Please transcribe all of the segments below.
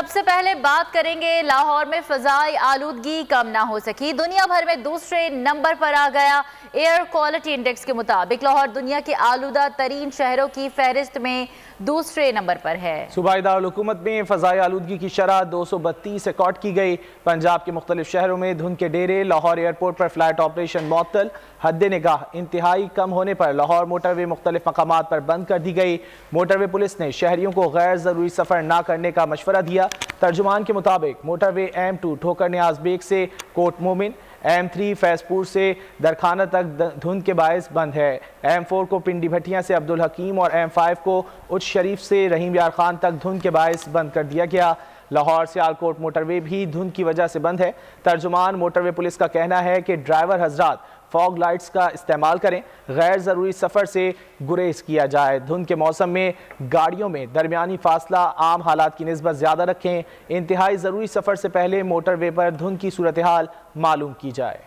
सबसे पहले बात करेंगे लाहौर में फ़ज़ाई आलूदगी कम ना हो सकी। दुनिया भर में दूसरे नंबर पर आ गया। एयर क्वालिटी इंडेक्स के मुताबिक लाहौर दुनिया के आलूदा तरीन शहरों की फहरिस्त में दूसरे नंबर पर है। सूबाई दारुल हुकूमत में फ़ज़ाई आलूदगी की शरह 232 रिकॉर्ड की गई। पंजाब के मुख्तलिफ शहरों में धुंध के डेरे, लाहौर एयरपोर्ट पर फ्लाइट ऑपरेशन मुअत्तल। हद निगाह इंतहाई कम होने पर लाहौर मोटरवे मुख्तलिफ मकामात पर बंद कर दी गई। मोटरवे पुलिस ने शहरियों को गैर ज़रूरी सफ़र न करने का मशवरा दिया। तर्जुमान के मुताबिक मोटरवे M2 ठोकर न्याज बेग से कोट मोमिन, M3 फैजपुर से दरखाना तक धुंध के बायस बंद है। M4 को पिंडी भटिया से अब्दुल हकीम और M5 को उच्च शरीफ से रहीम यार खान तक धुंध के बायस बंद कर दिया गया। लाहौर सियालकोट मोटरवे भी धुंध की वजह से बंद है। तर्जुमान मोटरवे पुलिस का कहना है कि ड्राइवर हजरात फॉग लाइट्स का इस्तेमाल करें, गैर ज़रूरी सफ़र से गुरेज किया जाए। धुंध के मौसम में गाड़ियों में दरमियानी फासला आम हालात की निस्बत ज़्यादा रखें। इंतहाई ज़रूरी सफ़र से पहले मोटरवे पर धुंध की सूरत हाल मालूम की जाए।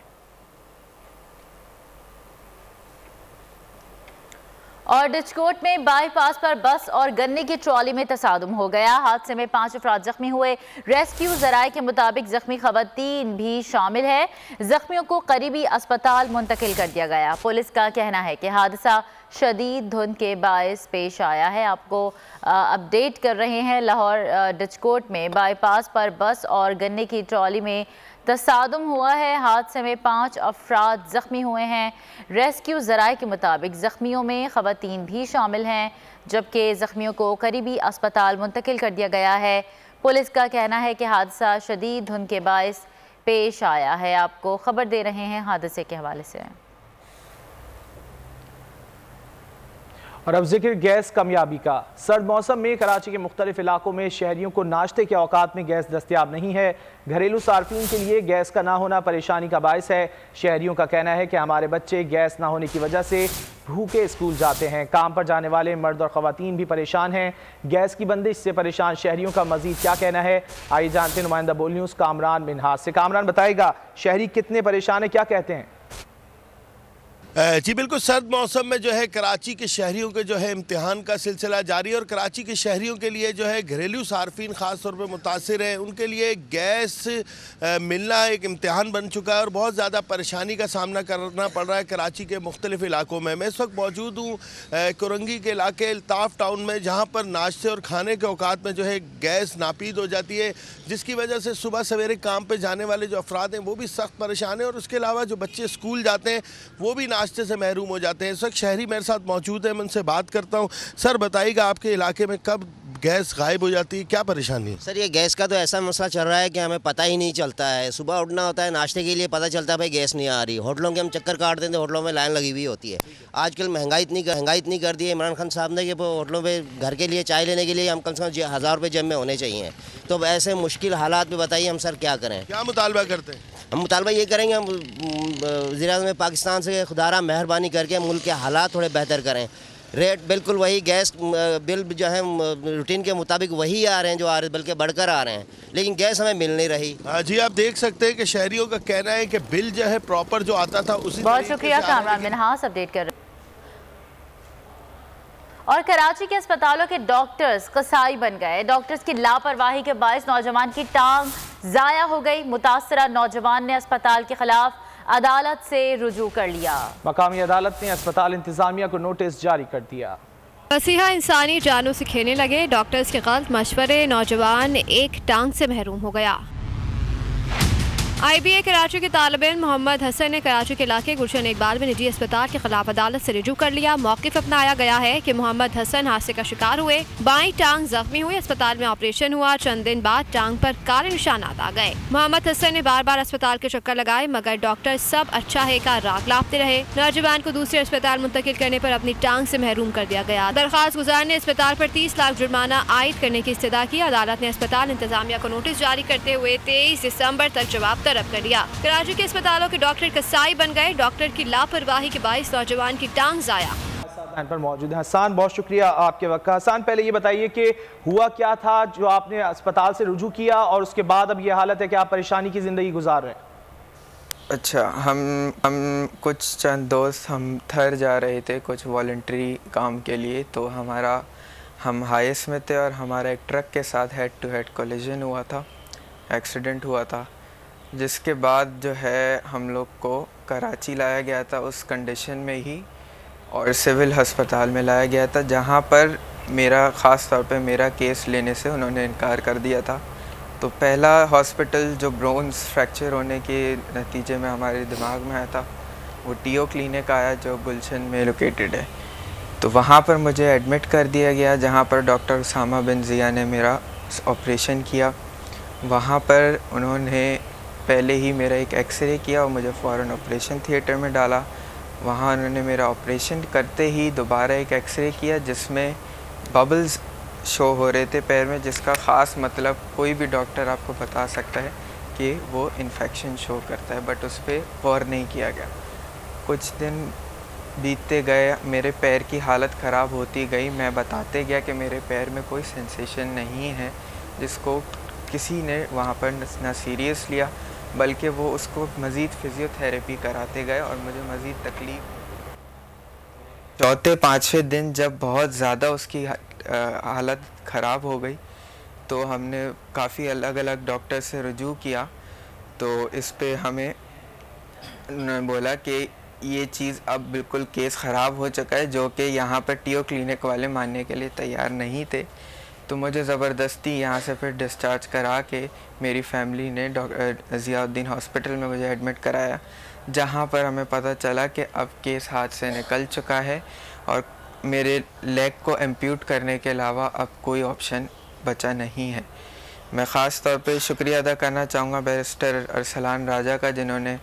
और डिचकोट में बाईपास पर बस और गन्ने की ट्रॉली में तसादुम हो गया। हादसे में 5 अफराद जख्मी हुए। रेस्क्यू जराये के मुताबिक जख्मी खवातीन भी शामिल है। जख्मियों को करीबी अस्पताल मुंतकिल कर दिया गया। पुलिस का कहना है कि हादसा शदीद धुंध के बायस पेश आया है। आपको अपडेट कर रहे हैं। लाहौर डिचकोट में बाईपास पर बस और गन्ने की ट्रॉली में तसादुम हुआ है। हादसे में 5 अफराद जख्मी हुए हैं। रेस्क्यू ज़राए के मुताबिक ज़ख्मियों में ख़वातीन भी शामिल हैं, जबकि ज़ख्मियों को करीबी अस्पताल मुंतकिल कर दिया गया है। पुलिस का कहना है कि हादसा शदीद धुंध के बायस पेश आया है। आपको खबर दे रहे हैं हादसे के हवाले से। और अब जिक्र गैस कमियाबी का। सर्द मौसम में कराची के मुख्तलिफ इलाकों में शहरियों को नाश्ते के औकात में गैस दस्तियाब नहीं है। घरेलू सार्फिन के लिए गैस का ना होना परेशानी का बायस है। शहरियों का कहना है कि हमारे बच्चे गैस ना होने की वजह से भूखे स्कूल जाते हैं। काम पर जाने वाले मर्द और ख़वातीन भी परेशान हैं। गैस की बंदिश से परेशान शहरियों का मजीद क्या कहना है, आइए जानते हैं नुमाइंदा बोल न्यूज़ कामरान मिन्हाज से। कामरान बताएगा शहरी कितने परेशान हैं, क्या कहते हैं? जी बिल्कुल, सर्द मौसम में जो है कराची के शहरियों के जो है इम्तिहान का सिलसिला जारी है और कराची के शहरियों के लिए जो है घरेलू सार्फिन ख़ास तौर पर मुतासिर हैं। उनके लिए गैस मिलना एक इम्तिहान बन चुका है और बहुत ज़्यादा परेशानी का सामना करना पड़ रहा है कराची के मुख्तलिफ इलाकों में। मैं इस वक्त मौजूद हूँ कुरंगी के इलाके अल्ताफ़ टाउन में, जहाँ पर नाश्ते और खाने के औकात में जो है गैस नापीद हो जाती है, जिसकी वजह से सुबह सवेरे काम पर जाने वाले जो अफराद हैं वो भी सख्त परेशान हैं और उसके अलावा जो बच्चे स्कूल जाते हैं वो भी नाश्ते से महरूम हो जाते हैं। इस वक्त शहरी मेरे साथ मौजूद है, मैं उनसे बात करता हूँ। सर बताइएगा, आपके इलाके में कब गैस गायब हो जाती है, क्या परेशानी है? सर ये गैस का तो ऐसा मसला चल रहा है कि हमें पता ही नहीं चलता है। सुबह उठना होता है नाश्ते के लिए, पता चलता है भाई गैस नहीं आ रही। होटलों के हम चक्कर काटते हैं, होटलों में लाइन लगी हुई होती है। आजकल महंगाई इतनी कर दी है इमरान खान साहब ने कि होटलों में घर के लिए चाय लेने के लिए हम कम से कम 1000 रुपये जेब में होने चाहिए। तो ऐसे मुश्किल हालात में बताइए हम सर क्या करें? क्या मुतालबा करते हैं? हम मुतालबा ये करेंगे, हम वज़ीर-ए-आज़म पाकिस्तान से खुदारा मेहरबानी करके मुल्क के हालात थोड़े बेहतर करें। रेट बिल्कुल वही, गैस बिल जो है रूटीन के मुताबिक वही आ रहे हैं जो आ रहे हैं, बल्कि बढ़कर आ रहे हैं, लेकिन गैस हमें मिल नहीं रही। हाँ जी, आप देख सकते हैं कि शहरियों का कहना है कि बिल जो है प्रॉपर जो आता था उसी। बहुत शुक्रिया कामरान मिन्हाज अपडेट कर रहे। और कराची के अस्पतालों के डॉक्टर्स कसाई बन गए। डॉक्टर्स की लापरवाही के बायस नौजवान की टांग जाया हो गई। मुतासरा नौजवान ने अस्पताल के खिलाफ अदालत से रुजू कर लिया। मकामी अदालत ने अस्पताल इंतजामिया को नोटिस जारी कर दिया। मसीहा इंसानी जानों से खेलने लगे। डॉक्टर्स के गलत मशवरे, नौजवान एक टांग से महरूम हो गया। IBA कराची के तालिब-इल्म मोहम्मद हसन ने कराची के इलाके गुलशन इकबाल में निजी अस्पताल के खिलाफ अदालत से रुजू कर लिया। मौक़िफ़ अपनाया गया है कि मोहम्मद हसन हादसे का शिकार हुए, बाईं टांग जख्मी हुई, अस्पताल में ऑपरेशन हुआ। चंद दिन बाद टांग पर काले निशानात आ गए। मोहम्मद हसन ने बार बार अस्पताल के चक्कर लगाए, मगर डॉक्टर सब अच्छा है का राग लापते रहे। नौजवान को दूसरे अस्पताल मुंतकिल करने पर अपनी टांग से महरूम कर दिया गया। दरखास्त गुजार ने अस्पताल पर 30 लाख जुर्माना आयद करने की इस्तदा की। अदालत ने अस्पताल इंतजामिया को नोटिस जारी करते हुए 23 दिसंबर तक जवाब तलब कर दिया। कराची के अस्पतालों के डॉक्टर कसाई बन गए। डॉक्टर की लापरवाही के बायस नौजवान की टांग जाया। पर मौजूद है हसन, बहुत शुक्रिया आपके वक्त का। हसन, पहले ये बताइए कि हुआ क्या था जो आपने अस्पताल से रुजू किया और उसके बाद अब ये हालत है कि आप परेशानी की ज़िंदगी गुजार रहे हैं? अच्छा, हम कुछ चंद दोस्त हम थर जा रहे थे कुछ वॉलंटरी काम के लिए, तो हमारा हम हाईएस्ट में थे और हमारा एक ट्रक के साथ हेड टू हेड कोलिजन हुआ था, एक्सीडेंट हुआ था, जिसके बाद जो है हम लोग को कराची लाया गया था उस कंडीशन में ही और सिविल अस्पताल में लाया गया था, जहाँ पर मेरा ख़ास तौर पे मेरा केस लेने से उन्होंने इनकार कर दिया था। तो पहला हॉस्पिटल जो बोन्स फ्रैक्चर होने के नतीजे में हमारे दिमाग में आया था वो टीओ क्लिनिक आया, जो गुलशन में लोकेटेड है। तो वहाँ पर मुझे एडमिट कर दिया गया, जहाँ पर डॉक्टर उसामा बिन ज़िया ने मेरा ऑपरेशन किया। वहाँ पर उन्होंने पहले ही मेरा एक एक्सरे किया और मुझे फ़ौरन ऑपरेशन थिएटर में डाला। वहाँ उन्होंने मेरा ऑपरेशन करते ही दोबारा एक एक्सरे किया जिसमें बबल्स शो हो रहे थे पैर में, जिसका ख़ास मतलब कोई भी डॉक्टर आपको बता सकता है कि वो इन्फेक्शन शो करता है, बट उस पर गौर नहीं किया गया। कुछ दिन बीतते गए, मेरे पैर की हालत ख़राब होती गई। मैं बताते गया कि मेरे पैर में कोई सेंसेशन नहीं है, जिसको किसी ने वहाँ पर ना सीरियस लिया, बल्कि वो उसको मज़ीद फ़िज़ियोथेरेपी कराते गए और मुझे मज़ीद तकलीफ़। चौथे पाँचवें दिन जब बहुत ज़्यादा उसकी हालत ख़राब हो गई तो हमने काफ़ी अलग अलग डॉक्टर से रुजू किया। तो इस पे हमें उन्होंने बोला कि ये चीज़ अब बिल्कुल केस ख़राब हो चुका है, जो कि यहाँ पर टीओ क्लिनिक वाले मानने के लिए तैयार नहीं थे। तो मुझे ज़बरदस्ती यहाँ से फिर डिस्चार्ज करा के मेरी फैमिली ने डॉक्टर ज़ियाउद्दीन हॉस्पिटल में मुझे एडमिट कराया, जहाँ पर हमें पता चला कि अब केस हाथ से निकल चुका है और मेरे लेग को एम्प्यूट करने के अलावा अब कोई ऑप्शन बचा नहीं है। मैं ख़ास तौर पे शुक्रिया अदा करना चाहूँगा बैरिस्टर अरसलान राजा का, जिन्होंने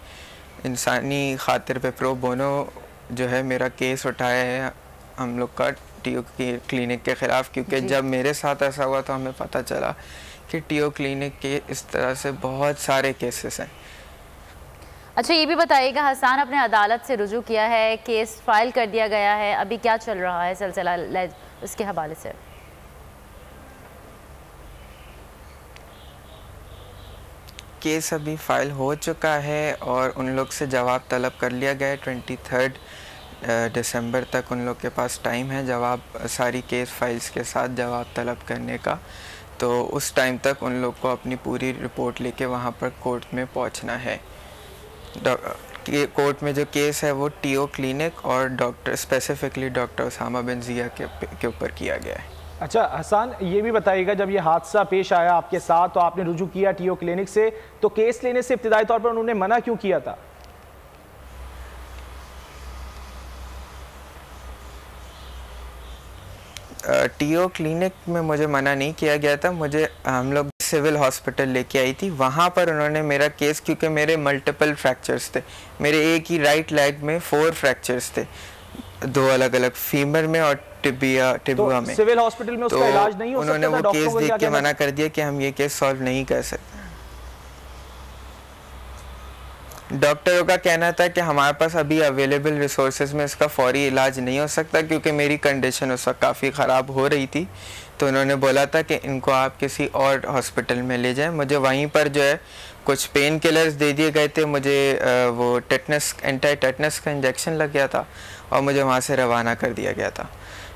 इंसानी खातिर पे प्रो बोनो जो है मेरा केस उठाया है हम लोग का टीओ क्लिनिक के ख़िलाफ़, क्योंकि जब मेरे साथ ऐसा हुआ तो हमें पता चला कि टीओ क्लिनिक के इस तरह से बहुत सारे केसेस हैं। अच्छा, ये भी बताइएगा, हसन अपने अदालत से रुजू किया है, केस फाइल कर दिया गया है, अभी क्या चल रहा है सिलसिला उसके हवाले से? केस अभी फ़ाइल हो चुका है और उन लोग से जवाब तलब कर लिया गया है। 23 दिसंबर तक उन लोग के पास टाइम है जवाब, सारी केस फाइल्स के साथ जवाब तलब करने का। तो उस टाइम तक उन लोग को अपनी पूरी रिपोर्ट लेके वहाँ पर कोर्ट में पहुँचना है। कोर्ट में जो केस है वो टीओ क्लिनिक और डॉक्टर स्पेसिफिकली डॉक्टर उसामा बिन ज़िया के ऊपर किया गया है। अच्छा हसन, ये भी बताइएगा, जब ये हादसा पेश आया आपके साथ तो आपने रुजू किया टीओ क्लिनिक से, तो केस लेने से इब्तिदाई तौर पर उन्होंने मना क्यों किया था? टीओ क्लिनिक में मुझे मना नहीं किया गया था, मुझे हम लोग सिविल हॉस्पिटल लेके आई थी। वहाँ पर उन्होंने मेरा केस, क्योंकि मेरे मल्टीपल फ्रैक्चर्स थे, मेरे एक ही राइट लेग में 4 फ्रैक्चर्स थे, 2 अलग अलग फीमर में और टिबुआ में। सिविल हॉस्पिटल में उसका इलाज नहीं हो सकता? उन्होंने वो केस देख के मना कर दिया कि हम ये केस सॉल्व नहीं कर सकते। डॉक्टरों का कहना था कि हमारे पास अभी अवेलेबल रिसोर्सेज में इसका फौरी इलाज नहीं हो सकता, क्योंकि मेरी कंडीशन उस वक्त काफ़ी ख़राब हो रही थी। तो उन्होंने बोला था कि इनको आप किसी और हॉस्पिटल में ले जाएं। मुझे वहीं पर जो है कुछ पेन किलर्स दे दिए गए थे, मुझे वो एंटी टेटनस का इंजेक्शन लग गया था और मुझे वहाँ से रवाना कर दिया गया था।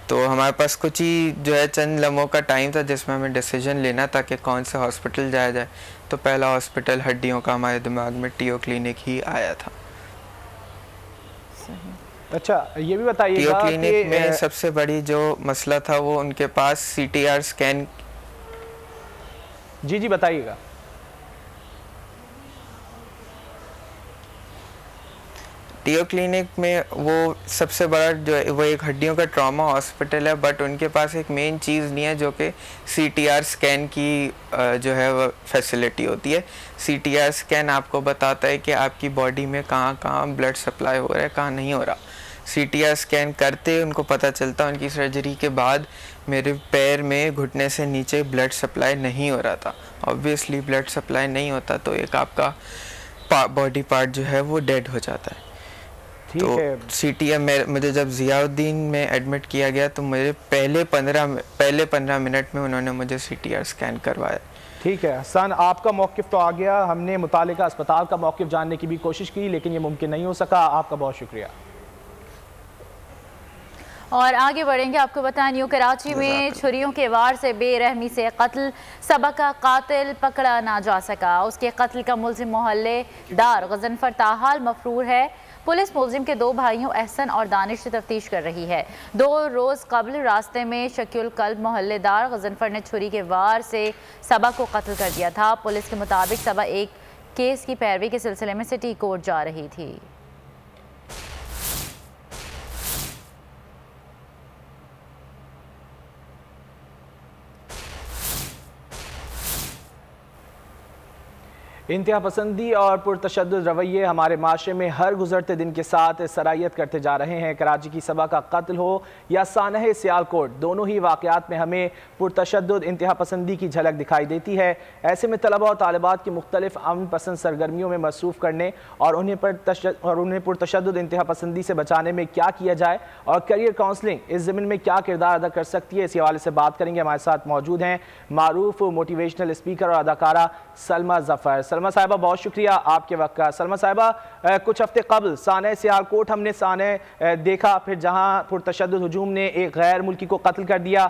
तो हमारे पास कुछ ही जो है चंद लम्हों का टाइम था जिसमें हमें डिसीजन लेना था कि कौन से हॉस्पिटल जाया जाए। तो पहला हॉस्पिटल हड्डियों का हमारे दिमाग में टीओ क्लिनिक ही आया था। अच्छा, ये भी बताइएगा, टीओ क्लिनिक में सबसे बड़ी जो मसला था वो उनके पास सीटीआर स्कैन। जी बताइएगा। टीओ क्लिनिक में वो सबसे बड़ा जो है वो एक हड्डियों का ट्रॉमा हॉस्पिटल है, बट उनके पास एक मेन चीज़ नहीं है जो कि सीटीआर स्कैन की जो है वो फैसिलिटी होती है। सीटीआर स्कैन आपको बताता है कि आपकी बॉडी में कहाँ कहाँ ब्लड सप्लाई हो रहा है, कहाँ नहीं हो रहा। सीटीआर स्कैन करते उनको पता चलता उनकी सर्जरी के बाद मेरे पैर में घुटने से नीचे ब्लड सप्लाई नहीं हो रहा था। ऑब्वियसली ब्लड सप्लाई नहीं होता तो एक आपका बॉडी पार्ट जो है वो डेड हो जाता है। तो सीटीएम में मुझे जब ज़ियाउद्दीन में एडमिट किया गया तो मेरे पहले 15 मिनट में उन्होंने मुझे सीटीआर स्कैन करवाया। ठीक है हसन, आपका मौक़िफ़ तो आ गया, हमने मुतालिका अस्पताल का मौक़िफ़ जानने की भी कोशिश की लेकिन ये मुमकिन नहीं हो सका। आपका बहुत शुक्रिया। और आगे बढ़ेंगे, आपको बताएं न्यू कराची में छुरियों के वार से बेरहमी से कत्ल, सबा का कातिल पकड़ा ना जा सका। उसके कत्ल का मुलजिम मोहल्लेदार गजनफर ताहाल मफरूर है। पुलिस मुलजिम के दो भाइयों एहसन और दानिश से तफ्तीश कर रही है। 2 रोज़ कबल रास्ते में शकील कल्ब मोहल्लेदार गजनफर ने छुरी के वार से सबा को कत्ल कर दिया था। पुलिस के मुताबिक सबा एक केस की पैरवी के सिलसिले में सिटी कोर्ट जा रही थी। इंतहा पसंदी और पुरतशद्दुद रवैये हमारे माशरे में हर गुजरते दिन के साथ सरायत करते जा रहे हैं। कराची की सबा का कत्ल हो या सानह सियालकोट, दोनों ही वाक़यात में हमें पुरतशद्दुद इंतहा पसंदी की झलक दिखाई देती है। ऐसे में तलबा और तालिबात की मुख्तलिफ अमन पसंद सरगर्मियों में मसरूफ़ करने और उन्हें पुरतशद्दुद इंतहा पसंदी से बचाने में क्या किया जाए और करियर काउंसलिंग इस ज़मीन में क्या किरदार अदा कर सकती है, इसी हवाले से बात करेंगे। हमारे साथ मौजूद हैं मारूफ मोटिवेशनल स्पीकर और अदाकारा सलमा ज़फ़र। सलमा साहिबा, बहुत शुक्रिया आपके वक्त का। सलमा साहिबा, कुछ हफ्ते कबल सानह सियालकोट हमने सानह देखा, फिर जहां पुरतशद्दुद हुजूम ने एक गैर मुल्की को कत्ल कर दिया,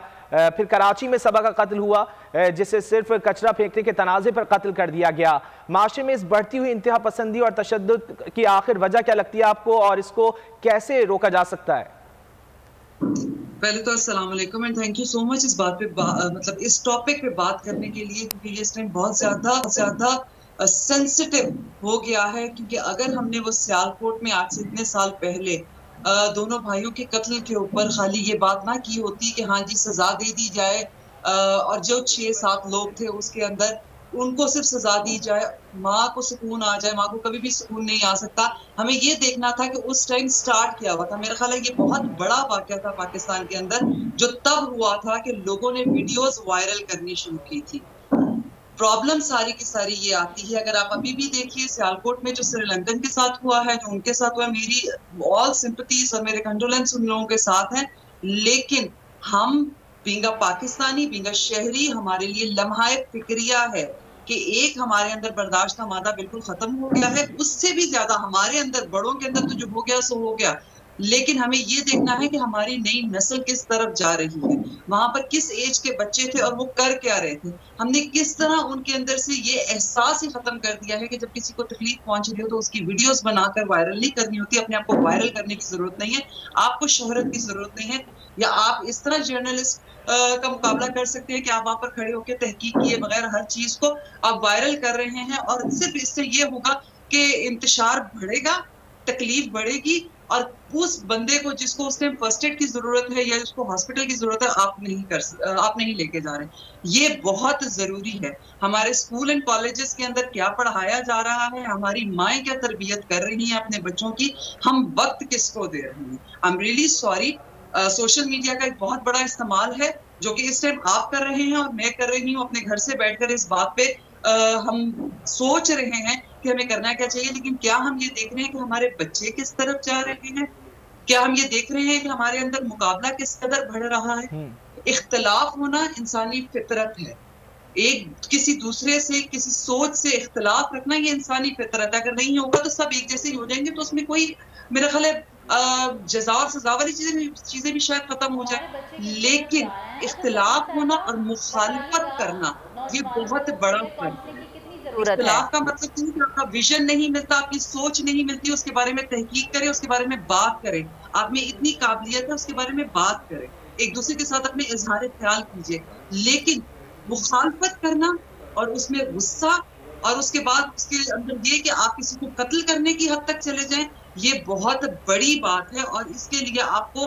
फिर कराची में सबा का कत्ल हुआ जिसे सिर्फ कचरा फेंकने के तनाज़े पर कत्ल कर दिया गया। माशरे में इस बढ़ती हुई इंतहा पसंदी और तशद्दुद की आखिर वजह क्या लगती है आपको और इसको कैसे रोका जा सकता है? पहले तो अस्सलाम वालेकुम and thank you so much इस बात पे मतलब इस टॉपिक पे बात करने के लिए, क्योंकि ये इस टाइम बहुत ज़्यादा सेंसिटिव हो गया है। क्योंकि अगर हमने वो सियालकोट में आज से इतने साल पहले दोनों भाइयों के कत्ल के ऊपर खाली ये बात ना की होती कि हाँ जी सजा दे दी जाए और जो 6-7 लोग थे उसके अंदर उनको सिर्फ सजा दी जाए, माँ को सुकून आ जाए, माँ को कभी भी सुकून नहीं आ सकता। हमें ये देखना था कि उस टाइम स्टार्ट किया हुआ था। मेरा ख्याल है ये बहुत बड़ा वाकया था पाकिस्तान के अंदर, जो तब हुआ था कि लोगों ने वीडियोस वायरल करनी शुरू की थी। प्रॉब्लम सारी की सारी ये आती है, अगर आप अभी भी देखिए सियालकोट में जो श्रीलंकन के साथ हुआ है, जो उनके साथ हुआ, मेरी ऑल सिंपैथीज और मेरे कंडोलेंस उन लोगों के साथ हैं। लेकिन हम बींगा पाकिस्तानी, बींगा शहरी, हमारे लिए लम्हाए फिक्रिया है कि एक हमारे अंदर बर्दाश्त का मादा बिल्कुल खत्म हो गया है। उससे भी ज्यादा हमारे अंदर, बड़ों के अंदर तो जो हो गया सो हो गया, लेकिन हमें ये देखना है कि हमारी नई नस्ल किस तरफ जा रही है, वहां पर किस एज के बच्चे थे और वो कर क्या रहे थे। हमने किस तरह उनके अंदर से ये एहसास ही खत्म कर दिया है कि जब किसी को तकलीफ पहुंच रही हो तो उसकी वीडियोस बनाकर वायरल नहीं करनी होती। अपने आप को वायरल करने की जरूरत नहीं है, आपको शोहरत की जरूरत नहीं है, या आप इस तरह जर्नलिस्ट का मुकाबला कर सकते हैं कि आप वहां पर खड़े होकर तहकीक किए बगैर हर चीज को आप वायरल कर रहे हैं। और सिर्फ इससे ये होगा कि इंतशार बढ़ेगा, तकलीफ बढ़ेगी और उस बंदे को जिसको उस टाइम फर्स्ट एड की जरूरत है या जिसको हॉस्पिटल की जरूरत है, आप नहीं लेके जा रहे। ये बहुत जरूरी है। हमारे स्कूल एंड कॉलेजेस के अंदर क्या पढ़ाया जा रहा है, हमारी माएँ क्या तरबियत कर रही हैं अपने बच्चों की, हम वक्त किसको दे रहे हैं। I am really sorry, social media का एक बहुत बड़ा इस्तेमाल है जो कि इस टाइम आप कर रहे हैं और मैं कर रही हूँ। अपने घर से बैठकर इस बात पे हम सोच रहे हैं कि हमें करना क्या चाहिए, लेकिन क्या हम ये देख रहे हैं कि हमारे बच्चे किस तरफ जा रहे हैं? क्या हम ये देख रहे हैं कि हमारे अंदर मुकाबला किस कदर बढ़ रहा है? इख्तलाफ होना इंसानी फितरत है, एक किसी दूसरे से, किसी सोच से इख्तलाफ रखना ये इंसानी फितरत है। अगर नहीं होगा तो सब एक जैसे ही हो जाएंगे, तो उसमें कोई, मेरा ख्याल है जज़ा और सज़ा वाली चीजें भी शायद खत्म हो जाए। लेकिन इख्तिलाफ होना और मुखालफत करना ये बहुत बड़ा फर्क है। इख्तिलाफ का मतलब नहीं कि आपका विजन नहीं मिलता, आपकी सोच नहीं मिलती, उसके बारे में तहकीक करें, उसके बारे में बात करें। आप में इतनी काबिलियत है, उसके बारे में बात करें, एक दूसरे के साथ अपने इजहार ख्याल कीजिए। लेकिन मुखालफत करना और उसमें गुस्सा और उसके बाद उसके अंदर ये कि आप किसी को कत्ल करने की हद तक चले जाएं, ये बहुत बड़ी बात है। और इसके लिए आपको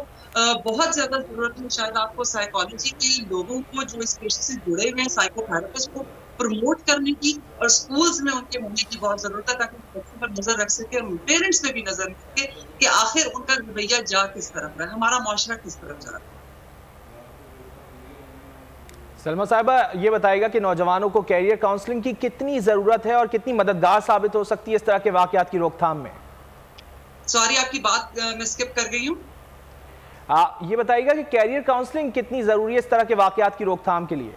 बहुत ज्यादा जरूरत है शायद आपको साइकोलॉजी के लोगों को जो इस पेशे से जुड़े हुए हैं, साइकोथेरेपिस्ट को प्रमोट करने की और स्कूल्स में उनके होने की बहुत जरूरत है, ताकि बच्चों पर नजर रख सके और पेरेंट्स पे भी नजर रख सके कि आखिर उनका रवैया जा किस तरफ है, हमारा मुआशरा किस तरफ जा रहा है। सलमा साहिबा, ये बताएगा कि नौजवानों को कैरियर काउंसलिंग की कितनी जरूरत है और कितनी मददगार साबित हो सकती है इस तरह के वाकयात की रोकथाम में? सॉरी, आपकी बात मैं स्किप कर गई हूँ। ये बताइएगा कि कैरियर काउंसलिंग कितनी जरूरी है इस तरह के वाकयात की रोकथाम के लिए?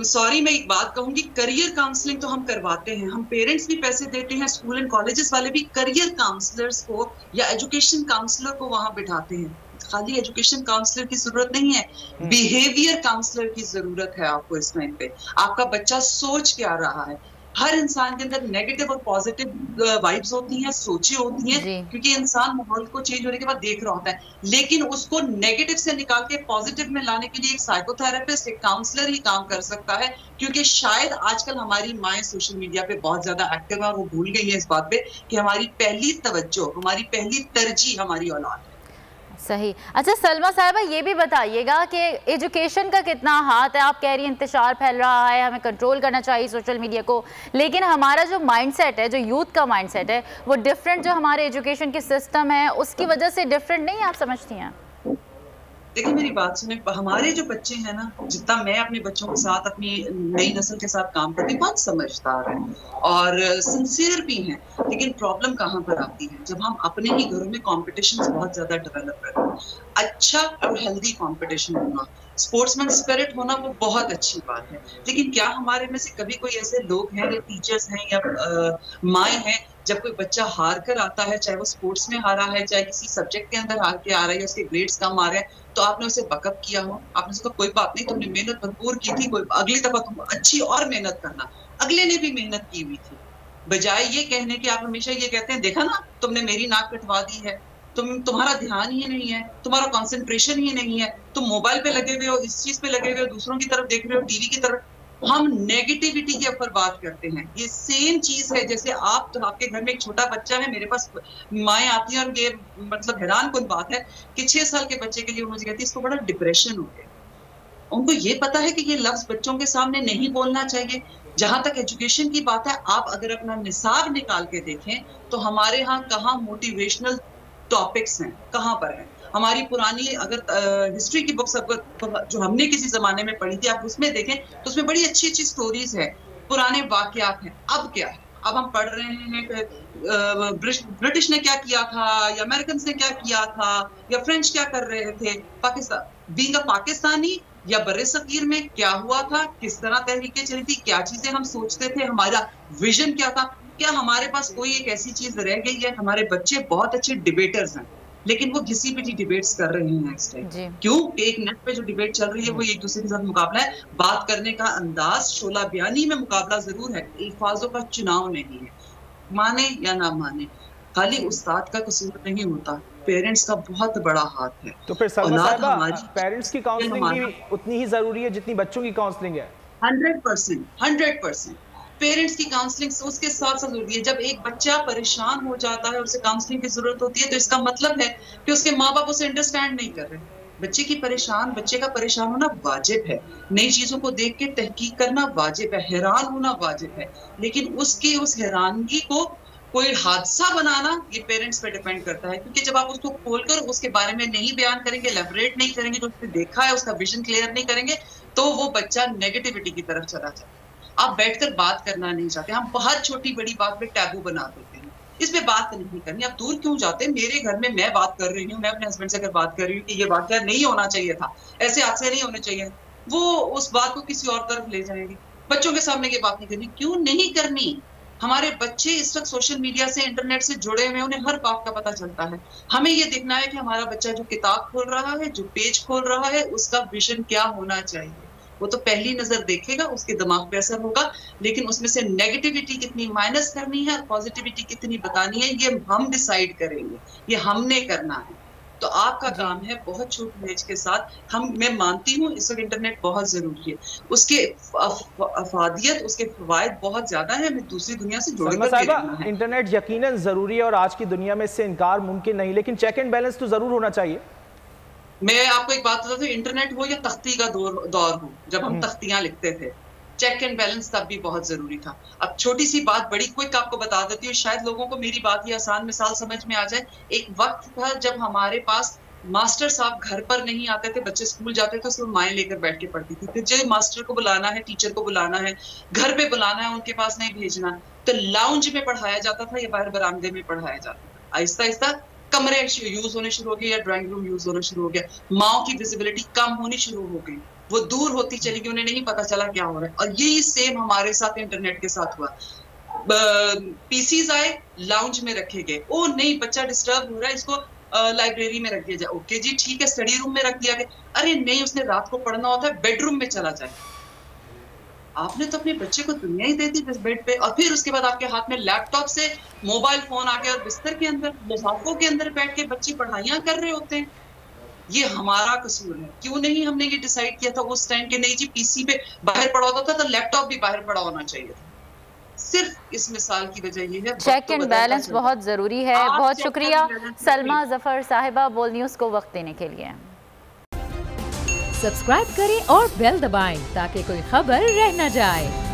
सॉरी, मैं एक बात कहूंगी, करियर काउंसलिंग तो हम करवाते हैं, हम पेरेंट्स भी पैसे देते हैं, स्कूल एंड कॉलेजेस वाले भी करियर काउंसलर्स को या एजुकेशन काउंसलर को वहां बिठाते हैं। खाली एजुकेशन काउंसलर की जरूरत नहीं है, बिहेवियर काउंसलर की जरूरत है आपको इस टाइम पे। आपका बच्चा सोच क्या रहा है, हर इंसान के अंदर नेगेटिव और पॉजिटिव वाइब्स होती हैं, सोचें होती हैं, क्योंकि इंसान माहौल को चेंज होने के बाद देख रहा होता है, लेकिन उसको नेगेटिव से निकाल के पॉजिटिव में लाने के लिए एक साइकोथेरेपिस्ट, एक काउंसलर ही काम कर सकता है। क्योंकि शायद आजकल हमारी माएं सोशल मीडिया पे बहुत ज्यादा एक्टिव है और वो भूल गई है इस बात पे कि हमारी पहली तवज्जो, हमारी पहली तरजीह हमारी औलाद है। सही। अच्छा सलमा साहिबा, ये भी बताइएगा कि एजुकेशन का कितना हाथ है। आप कह रही हैं इंतशार फैल रहा है, हमें कंट्रोल करना चाहिए सोशल मीडिया को, लेकिन हमारा जो माइंडसेट है, जो यूथ का माइंडसेट है, वो डिफरेंट, जो हमारे एजुकेशन के सिस्टम है उसकी वजह से डिफरेंट नहीं है, आप समझती हैं? देखिए मेरी बात सुने, हमारे जो बच्चे हैं ना, जितना मैं अपने बच्चों के साथ, अपनी नई नस्ल के साथ काम करती हूँ, बहुत समझदार हैं और सिंसियर भी हैं, लेकिन प्रॉब्लम कहाँ पर आती है, जब हम अपने ही घरों में कॉम्पिटिशन बहुत ज्यादा डेवलप करते हैं। अच्छा और हेल्दी कॉम्पिटिशन होना, स्पोर्ट्समैन स्पिरिट होना, वो बहुत अच्छी बात है, लेकिन क्या हमारे में से कभी कोई ऐसे लोग हैं या टीचर्स हैं या माएँ हैं, जब कोई बच्चा हार कर आता है, चाहे वो स्पोर्ट्स में हारा है, चाहे किसी सब्जेक्ट के अंदर हार के आ रहा है या उसके ग्रेड्स कम आ रहे हैं, तो आपने उसे बकअप किया हो, आपने उसको कोई बात नहीं, तुमने मेहनत भरपूर की थी, कोई अगली दफा तुम अच्छी और मेहनत करना, अगले ने भी मेहनत की हुई थी, बजाय ये कहने के आप हमेशा ये कहते हैं देखा ना तुमने मेरी नाक कटवा दी है, तुम्हारा ध्यान ही नहीं है, तुम्हारा कंसंट्रेशन ही नहीं है, तुम मोबाइल पे लगे हुए हो, इस चीज पे लगे हुए हो, दूसरों की तरफ देख रहे हो, टीवी की तरफ। हम नेगेटिविटी के ऊपर बात करते हैं, ये सेम चीज है जैसे आपके घर में एक छोटा बच्चा है, मेरे पास माएँ आती हैं और ये मतलब हैरान कुन बात है कि 6 साल के बच्चे के लिए मुझे कहती है इसको बड़ा डिप्रेशन हो गया। उनको ये पता है कि ये लफ्ज बच्चों के सामने नहीं बोलना चाहिए। जहां तक एजुकेशन की बात है, आप अगर अपना निसाब निकाल के देखें तो हमारे यहाँ कहाँ मोटिवेशनल टॉपिक्स हैं, कहाँ पर है। हमारी पुरानी अगर हिस्ट्री की बुक्स जो हमने किसी जमाने में पढ़ी थी, आप उसमें देखें तो उसमें बड़ी अच्छी अच्छी स्टोरीज है, पुराने वाकयात हैं। अब क्या है, अब हम पढ़ रहे हैं ब्रिटिश ने क्या किया था या अमेरिकन ने क्या किया था या फ्रेंच क्या कर रहे थे, पाकिस्तान बीइंग अ पाकिस्तानी या बर्रे सगीर में क्या हुआ था, किस तरह तहरीकें चली थी, क्या चीजें हम सोचते थे, हमारा विजन क्या था। क्या हमारे पास कोई एक ऐसी चीज रह गई है? हमारे बच्चे बहुत अच्छे डिबेटर्स हैं, लेकिन वो घिसी पिटी डिबेट्स कर रहे हैं इस टाइम। क्यों? एक नेट पे जो डिबेट चल रही है वो एक दूसरे के साथ मुकाबला है, बात करने का अंदाज, शोला बयानी में मुकाबला जरूर है, अल्फाजों का चुनाव नहीं है। माने या ना माने, खाली उस्ताद का कसूर नहीं होता, पेरेंट्स का बहुत बड़ा हाथ है। तो फिर सलमा साहिबा, पेरेंट्स की काउंसलिंग भी उतनी ही जरूरी है जितनी बच्चों की काउंसलिंग है? 100% पेरेंट्स की काउंसलिंग उसके साथ साथ जरूरी है। जब एक बच्चा परेशान हो जाता है और उसे काउंसलिंग की जरूरत होती है, तो इसका मतलब है कि उसके माँ बाप उसे अंडरस्टैंड नहीं कर रहे। बच्चे का परेशान होना वाजिब है, नई चीजों को देख के तहकीक करना वाजिब है, हैरान होना वाजिब है, लेकिन उसकी उस हैरानगी को कोई हादसा बनाना ये पेरेंट्स पे डिपेंड करता है। क्योंकि जब आप उसको खोलकर उसके बारे में नहीं बयान करेंगे, एलैबोरेट नहीं करेंगे, जो उसने देखा है उसका विजन क्लियर नहीं करेंगे, तो वो बच्चा नेगेटिविटी की तरफ चला जाता है। आप बैठकर बात करना नहीं चाहते, हम बहुत छोटी बड़ी बात पे टैबू बना देते हैं, इस पे बात नहीं करनी। आप दूर क्यों जाते हैं? मेरे घर में मैं बात कर रही हूँ, मैं अपने हस्बैंड से अगर बात कर रही हूँ कि ये वाकया नहीं होना चाहिए था, ऐसे हादसे नहीं होने चाहिए, वो उस बात को किसी और तरफ ले जाएंगे। बच्चों के सामने ये बात नहीं करनी। क्यों नहीं करनी? हमारे बच्चे इस वक्त सोशल मीडिया से, इंटरनेट से जुड़े हुए हैं, उन्हें हर बात का पता चलता है। हमें ये देखना है कि हमारा बच्चा जो किताब खोल रहा है, जो पेज खोल रहा है, उसका विजन क्या होना चाहिए। वो तो पहली नजर देखेगा, उसके दिमाग पे असर होगा, लेकिन उसमें से नेगेटिविटी कितनी माइनस करनी है, पॉजिटिविटी कितनी बतानी है, ये हम डिसाइड करेंगे, ये हमने करना है। तो आपका काम है बहुत छोटी एज के साथ। मैं मानती हूँ इस वक्त इंटरनेट बहुत जरूरी है, उसके अफादियत, उसके फवायद बहुत ज्यादा है, हमें दूसरी दुनिया से जुड़कर रहना है। इंटरनेट यकीनन जरूरी है और आज की दुनिया में इससे इनकार मुमकिन नहीं, लेकिन चेक एंड बैलेंस तो जरूर होना चाहिए। मैं आपको एक बात बताता हूँ, इंटरनेट हो या तख्ती का दौर हो, जब हम तख्तियां लिखते थे, चेक एंड बैलेंस तब भी बहुत जरूरी था। अब छोटी सी बात बड़ी क्विक आपको बता देती हूँ, शायद लोगों को मेरी बात ही आसान मिसाल समझ में आ जाए। एक वक्त था जब हमारे पास मास्टर साहब घर पर नहीं आते थे, बच्चे स्कूल जाते थे, उसमें माएँ लेकर बैठ के पढ़ती थी। फिर जो मास्टर को बुलाना है, टीचर को बुलाना है, घर पे बुलाना है, उनके पास नहीं भेजना, तो लाउंज में पढ़ाया जाता था या बाहर बरामदे में पढ़ाया जाता था। आहिस्ता आहिस्ता कमरे यूज होने शुरू हो गए या ड्राइंग रूम यूज होना शुरू हो गया, माओ की विजिबिलिटी कम होनी शुरू हो गई, वो दूर होती चली गई, उन्हें नहीं पता चला क्या हो रहा है। और यही सेम हमारे साथ इंटरनेट के साथ हुआ। पीसीज आए, लाउंज में रखे गए, ओ नहीं बच्चा डिस्टर्ब हो रहा है, इसको लाइब्रेरी में रख दिया जाए। ओके जी ठीक है, स्टडी रूम में रख दिया गया। अरे नहीं, उसने रात को पढ़ना होता है, बेडरूम में चला जाए। आपने तो अपने बच्चे को दुनिया ही दे दी इस बेड पे, और फिर उसके बाद आपके हाथ में लैपटॉप से मोबाइल फोन आ गया और बिस्तर के अंदर लिफाफों के अंदर बैठ के बच्चे पढ़ाइयां कर रहे होते हैं। ये हमारा कसूर है। क्यों नहीं हमने ये डिसाइड किया था उस टाइम के नहीं जी पीसी पे बाहर पड़ा होता था तो लैपटॉप भी बाहर पड़ा होना चाहिए था। सिर्फ इस मिसाल की वजह ये है, चेक एंड बैलेंस बहुत जरूरी है। बहुत शुक्रिया सलमा जफर साहिबा बोल न्यूज़ को वक्त देने के लिए। सब्सक्राइब करें और बेल दबाएं ताकि कोई खबर रह न जाए।